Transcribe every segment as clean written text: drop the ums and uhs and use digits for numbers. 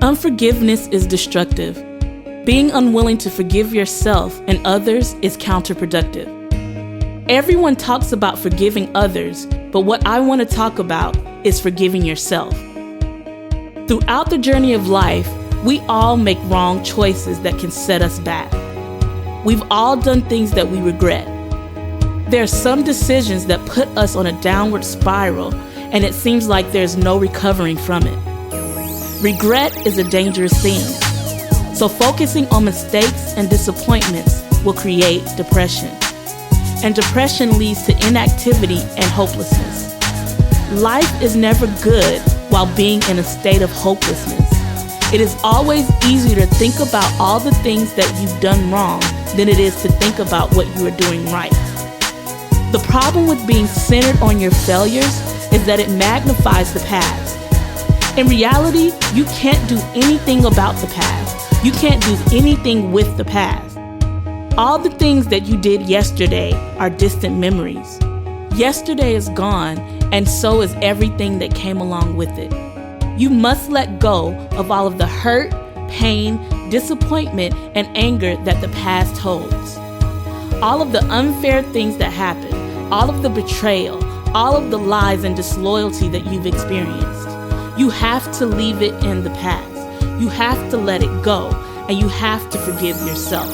Unforgiveness is destructive. Being unwilling to forgive yourself and others is counterproductive. Everyone talks about forgiving others, but what I want to talk about is forgiving yourself. Throughout the journey of life, we all make wrong choices that can set us back. We've all done things that we regret. There are some decisions that put us on a downward spiral, and it seems like there's no recovering from it. Regret is a dangerous thing. So focusing on mistakes and disappointments will create depression. And depression leads to inactivity and hopelessness. Life is never good while being in a state of hopelessness. It is always easier to think about all the things that you've done wrong than it is to think about what you are doing right. The problem with being centered on your failures is that it magnifies the past. In reality, you can't do anything about the past. You can't do anything with the past. All the things that you did yesterday are distant memories. Yesterday is gone, and so is everything that came along with it. You must let go of all of the hurt, pain, disappointment, and anger that the past holds. All of the unfair things that happened, all of the betrayal, all of the lies and disloyalty that you've experienced. You have to leave it in the past. You have to let it go, and you have to forgive yourself.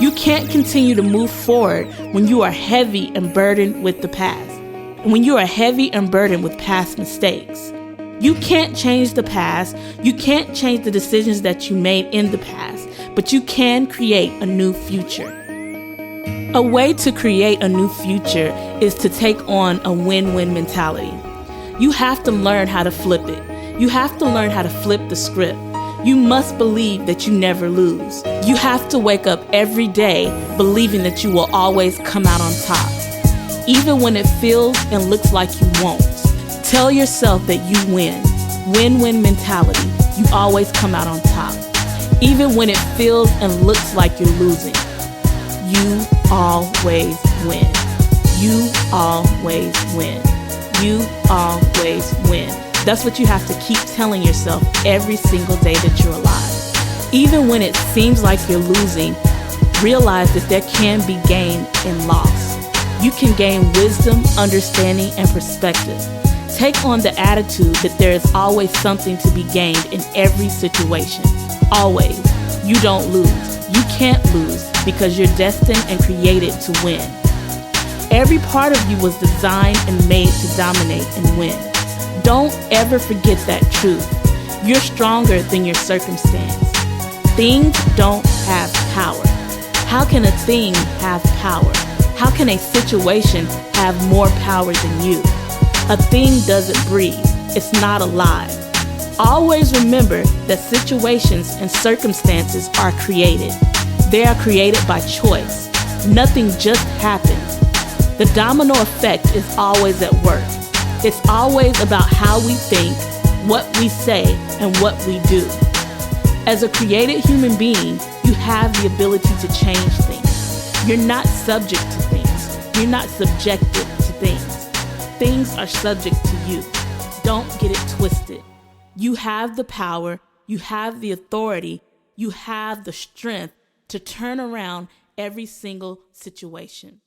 You can't continue to move forward when you are heavy and burdened with the past, and when you are heavy and burdened with past mistakes. You can't change the past. You can't change the decisions that you made in the past, but you can create a new future. A way to create a new future is to take on a win-win mentality. You have to learn how to flip it. You have to learn how to flip the script. You must believe that you never lose. You have to wake up every day believing that you will always come out on top. Even when it feels and looks like you won't. Tell yourself that you win. Win-win mentality. You always come out on top. Even when it feels and looks like you're losing. You always win. You always win. You always win. That's what you have to keep telling yourself every single day that you're alive. Even when it seems like you're losing, realize that there can be gain in loss. You can gain wisdom, understanding, and perspective. Take on the attitude that there is always something to be gained in every situation. Always. You don't lose. You can't lose because you're destined and created to win. Every part of you was designed and made to dominate and win. Don't ever forget that truth. You're stronger than your circumstance. Things don't have power. How can a thing have power? How can a situation have more power than you? A thing doesn't breathe. It's not alive. Always remember that situations and circumstances are created. They are created by choice. Nothing just happens. The domino effect is always at work. It's always about how we think, what we say, and what we do. As a created human being, you have the ability to change things. You're not subject to things. You're not subjected to things. Things are subject to you. Don't get it twisted. You have the power, you have the authority, you have the strength to turn around every single situation.